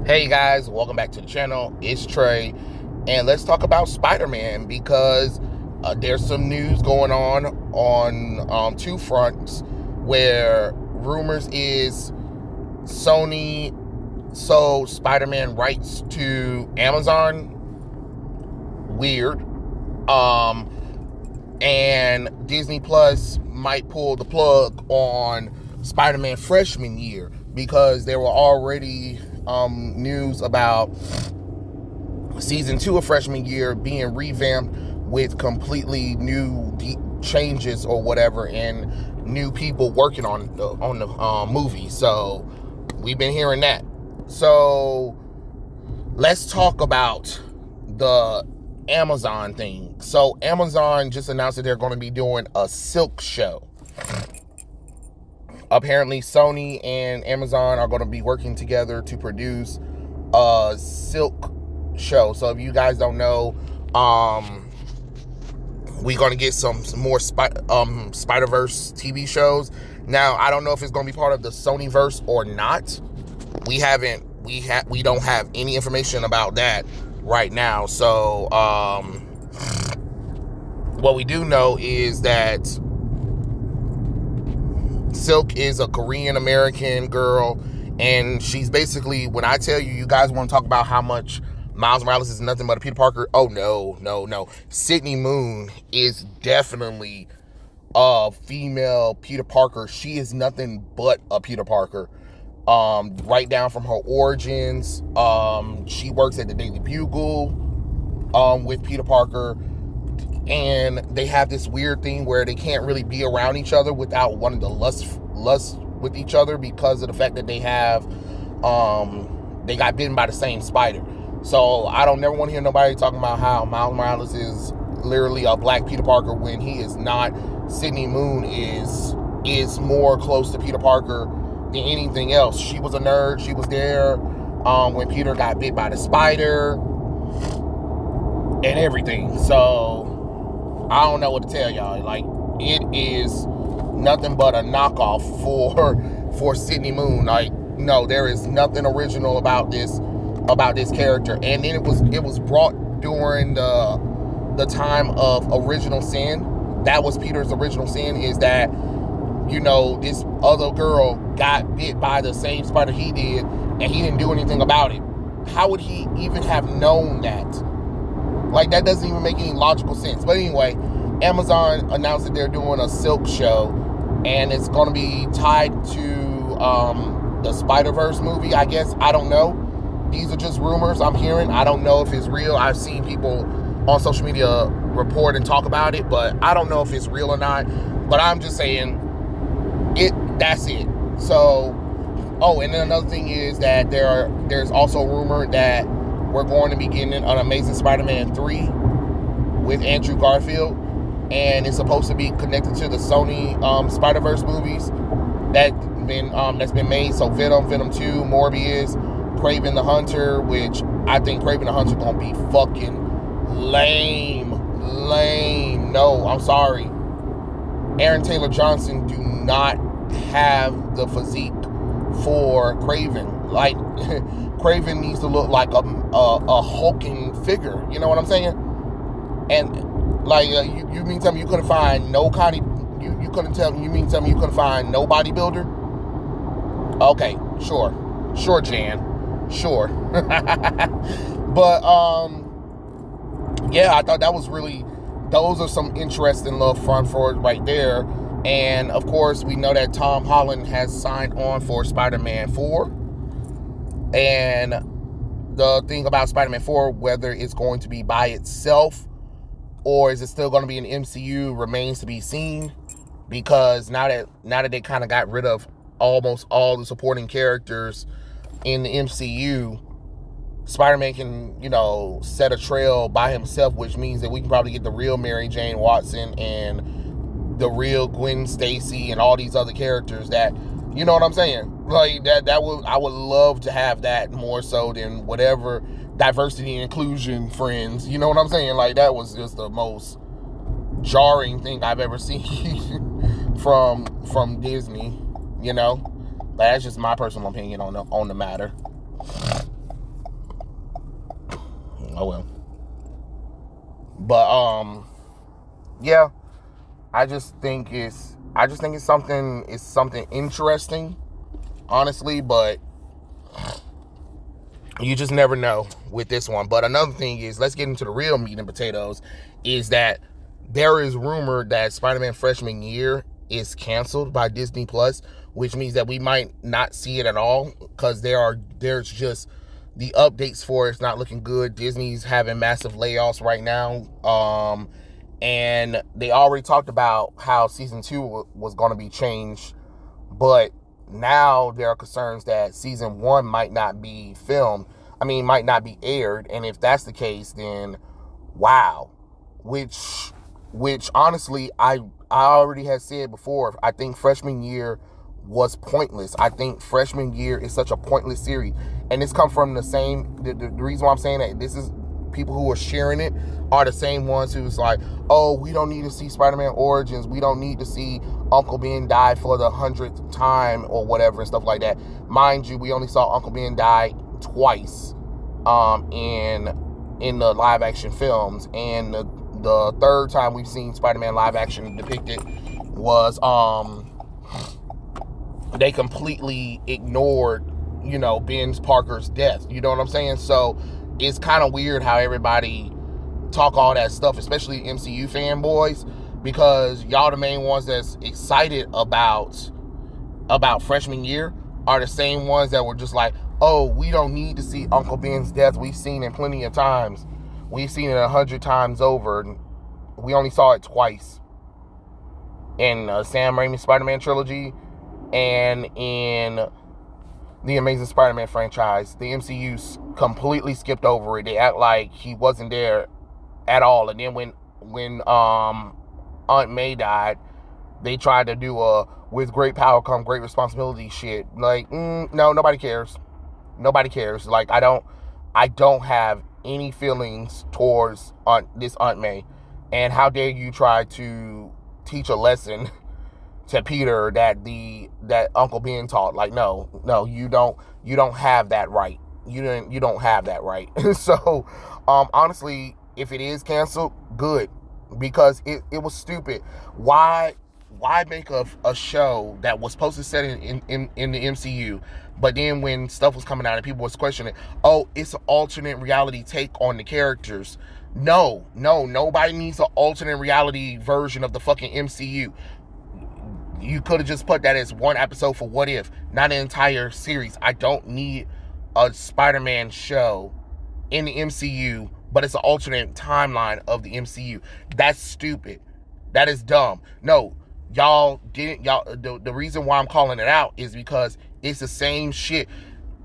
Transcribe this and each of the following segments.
Hey guys, welcome back to the channel. It's Trey, and let's talk about Spider-Man because there's some news going on two fronts where rumors is Sony sold Spider-Man rights to Amazon. Weird. And Disney Plus might pull the plug on Spider-Man freshman year because there were already news about season 2 of freshman year being revamped with completely new changes or whatever and new people working on the movie. So we've been hearing that. So let's talk about the Amazon thing. So Amazon just announced that they're going to be doing a Silk show. Apparently, Sony and Amazon are going to be working together to produce a Silk show. So if you guys don't know, we're going to get some more Spider-Verse TV shows. Now, I don't know if it's going to be part of the Sonyverse or not. We don't have any information about that right now. So what we do know is that Silk is a Korean American girl, and she's basically, when I tell you, you guys want to talk about how much Miles Morales is nothing but a Peter Parker. Oh no. Sydney Moon is definitely a female Peter Parker. She is nothing but a Peter Parker. Right down from her origins. She works at the Daily Bugle with Peter Parker. And they have this weird thing where they can't really be around each other without wanting to lust with each other because of the fact that they got bitten by the same spider. So I don't never want to hear nobody talking about how Miles Morales is literally a black Peter Parker when he is not. Sydney Moon is more close to Peter Parker than anything else. She was a nerd. She was there when Peter got bit by the spider and everything. So I don't know what to tell y'all. Like, it is nothing but a knockoff for Sydney Moon. Like, no, there is nothing original about this character. And then it was brought during the time of Original Sin. That was Peter's original sin, is that, you know, this other girl got bit by the same spider he did, and he didn't do anything about it. How would he even have known that? Like, that doesn't even make any logical sense. But anyway, Amazon announced that they're doing a Silk show, and it's going to be tied to the Spider-Verse movie, I guess. I don't know. These are just rumors I'm hearing. I don't know if it's real. I've seen people on social media report and talk about it, but I don't know if it's real or not. But I'm just saying, that's it. So, and then another thing is that there's also a rumor that we're going to be getting an Amazing Spider-Man 3 with Andrew Garfield, and it's supposed to be connected to the Sony Spider-Verse movies that's been made. So Venom 2, Morbius, Kraven the Hunter, which I think Kraven the Hunter gonna be fucking lame. No, I'm sorry. Aaron Taylor Johnson do not have the physique for Kraven. Like, Kraven needs to look like a hulking figure. You know what I'm saying? And like, you mean tell me you couldn't find no kind of you couldn't tell me? You mean tell me you couldn't find no bodybuilder? Okay, sure, Jan, sure. But yeah, I thought that was really. Those are some interesting little front for it right there. And of course, we know that Tom Holland has signed on for Spider-Man 4. And the thing about Spider-Man 4, whether it's going to be by itself or is it still going to be an MCU, remains to be seen. Because now that they kind of got rid of almost all the supporting characters in the MCU, Spider-Man can, you know, set a trail by himself, which means that we can probably get the real Mary Jane Watson and the real Gwen Stacy and all these other characters that, you know what I'm saying? Like, I would love to have that more so than whatever diversity and inclusion friends. You know what I'm saying? Like, that was just the most jarring thing I've ever seen from Disney, you know? That's just my personal opinion on the matter. Oh well. But yeah, I just think it's something interesting, honestly, but you just never know with this one. But another thing is, let's get into the real meat and potatoes, is that there is rumor that Spider-Man freshman year is canceled by Disney Plus, which means that we might not see it at all, because there's just the updates for it's not looking good. Disney's having massive layoffs right now. And they already talked about how season 2 was going to be changed, but now there are concerns that season 1 might not be might not be aired. And if that's the case, then wow. Which honestly, I already had said before, I think freshman year was pointless. I think freshman year is such a pointless series. And this comes from the reason why I'm saying that, this is people who are sharing it are the same ones who's like, oh, we don't need to see Spider-Man Origins. We don't need to see Uncle Ben die for the 100th time or whatever and stuff like that. Mind you, we only saw Uncle Ben die twice in the live action films. And the third time we've seen Spider-Man live action depicted was they completely ignored, Ben Parker's death. You know what I'm saying? So it's kind of weird how everybody talk all that stuff, especially MCU fanboys, because y'all the main ones that's excited about freshman year are the same ones that were just like, oh, we don't need to see Uncle Ben's death. We've seen it plenty of times. We've seen it 100 times over. We only saw it twice in Sam Raimi's Spider-Man trilogy and in the Amazing Spider-Man franchise. The MCU completely skipped over it. They act like he wasn't there at all. And then when Aunt May died, they tried to do a with great power come great responsibility shit. Like, no, nobody cares. Nobody cares. Like, I don't have any feelings towards this Aunt May. And how dare you try to teach a lesson to Peter that Uncle Ben taught. Like, no, you don't have that right. You don't have that right. So, honestly, if it is canceled, good, because it was stupid. Why make a show that was supposed to set in the MCU, but then when stuff was coming out and people was questioning, oh, it's an alternate reality take on the characters. No, nobody needs an alternate reality version of the fucking MCU. You could have just put that as one episode for What If, not an entire series. I don't need a Spider-Man show in the MCU, but it's an alternate timeline of the MCU. That's stupid. That is dumb. No, the reason why I'm calling it out is because it's the same shit.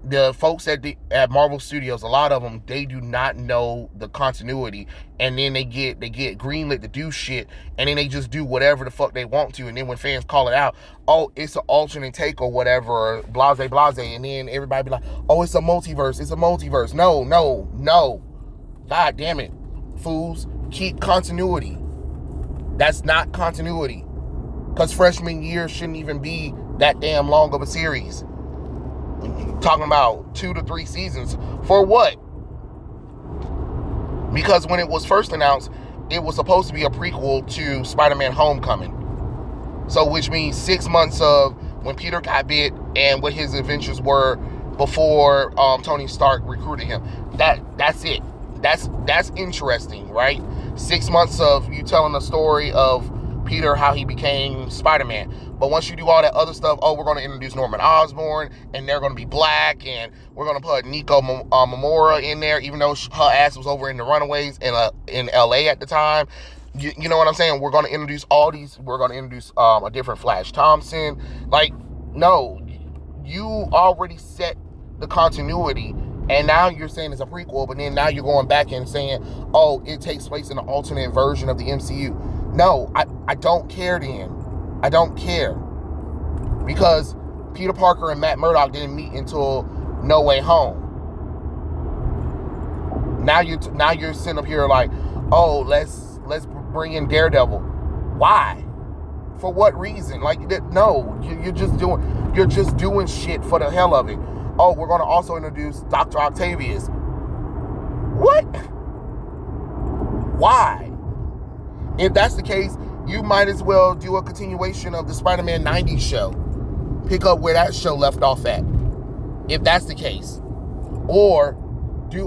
The folks at Marvel Studios, a lot of them, they do not know the continuity, and then they get greenlit to do shit, and then they just do whatever the fuck they want to, and then when fans call it out, oh, it's an alternate take or whatever, blase, and then everybody be like, oh, it's a multiverse. No. God damn it, fools. Keep continuity. That's not continuity. Because freshman year shouldn't even be that damn long of a series. Talking about 2 to 3 seasons. For what? Because when it was first announced, it was supposed to be a prequel to Spider-Man Homecoming. So, which means 6 months of when Peter got bit and what his adventures were before Tony Stark recruited him. That's it. That's interesting, right? 6 months of you telling the story of Peter, how he became Spider-Man. But once you do all that other stuff, oh, we're going to introduce Norman Osborn, and they're going to be black, and we're going to put Nico Momora in there, even though her ass was over in the Runaways in LA at the time. You know what I'm saying? We're going to introduce all these. We're going to introduce a different Flash Thompson. Like, no, you already set the continuity, and now you're saying it's a prequel, but then now you're going back and saying, oh, it takes place in an alternate version of the MCU. No, I don't care then. I don't care. Because Peter Parker and Matt Murdock didn't meet until No Way Home. Now you're sitting up here like, oh, let's bring in Daredevil. Why? For what reason? Like, no, you're just doing shit for the hell of it. Oh, we're going to also introduce Dr. Octavius. What? Why? If that's the case, you might as well do a continuation of the Spider-Man 90s show. Pick up where that show left off at. If that's the case. Or do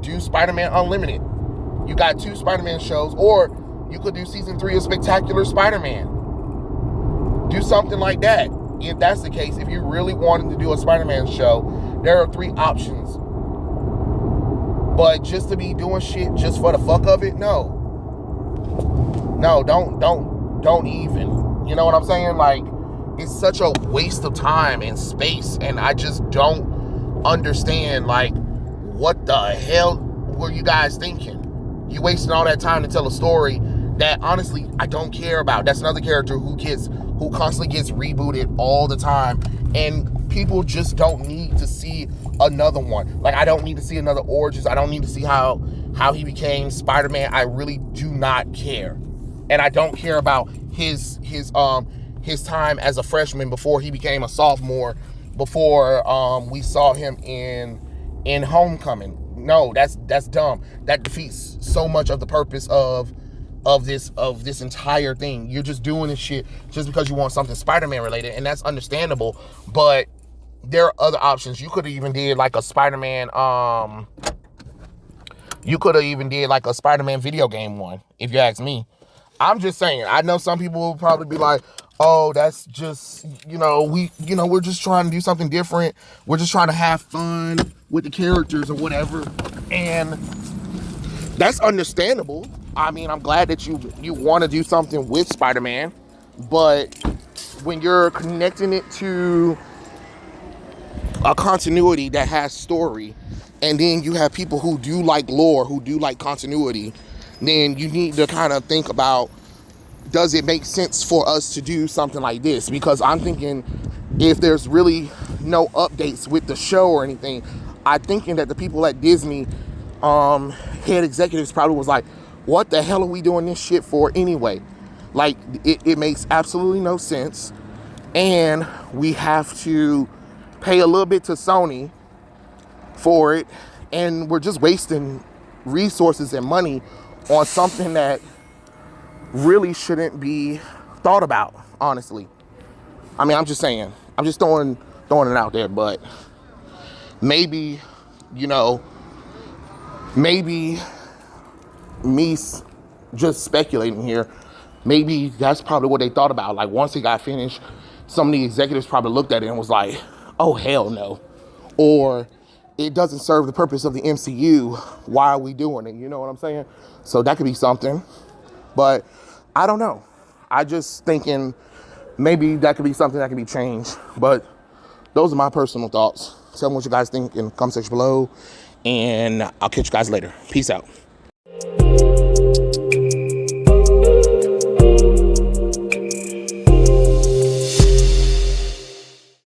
do Spider-Man Unlimited. You got 2 Spider-Man shows, or you could do season 3 of Spectacular Spider-Man. Do something like that. If that's the case, if you really wanted to do a Spider-Man show, there are 3 options. But just to be doing shit just for the fuck of it, no. No, don't even. You know what I'm saying? Like, it's such a waste of time and space, and I just don't understand, like, what the hell were you guys thinking? You wasting all that time to tell a story that, honestly, I don't care about. That's another character who constantly gets rebooted all the time, and people just don't need to see another one. Like, I don't need to see another Origins. I don't need to see how he became Spider-Man. I really do not care. And I don't care about his time as a freshman before he became a sophomore, before we saw him in Homecoming. No, that's dumb. That defeats so much of the purpose of this entire thing. You're just doing this shit just because you want something Spider-Man related, and that's understandable. But there are other options. You could have even did like a Spider-Man. You could have even did like a Spider-Man video game one, if you ask me. I'm just saying. I know some people will probably be like, "Oh, that's just we're just trying to do something different. We're just trying to have fun with the characters or whatever," and that's understandable. I mean, I'm glad that you want to do something with Spider-Man, but when you're connecting it to a continuity that has story, and then you have people who do like lore, who do like continuity, then you need to kind of think about, does it make sense for us to do something like this? Because I'm thinking, if there's really no updates with the show or anything, I'm thinking that the people at Disney, head executives probably was like, what the hell are we doing this shit for anyway? Like, it makes absolutely no sense. And we have to pay a little bit to Sony for it. And we're just wasting resources and money on something that really shouldn't be thought about, honestly. I mean, I'm just saying. I'm just throwing it out there. But maybe, maybe me just speculating here, maybe that's probably what they thought about. Like, once it got finished, some of the executives probably looked at it and was like, oh, hell no. Or, it doesn't serve the purpose of the MCU. Why are we doing it? You know what I'm saying? So that could be something. But I don't know. I just thinking maybe that could be something that could be changed. But those are my personal thoughts. Tell me what you guys think in the comment section below. And I'll catch you guys later. Peace out.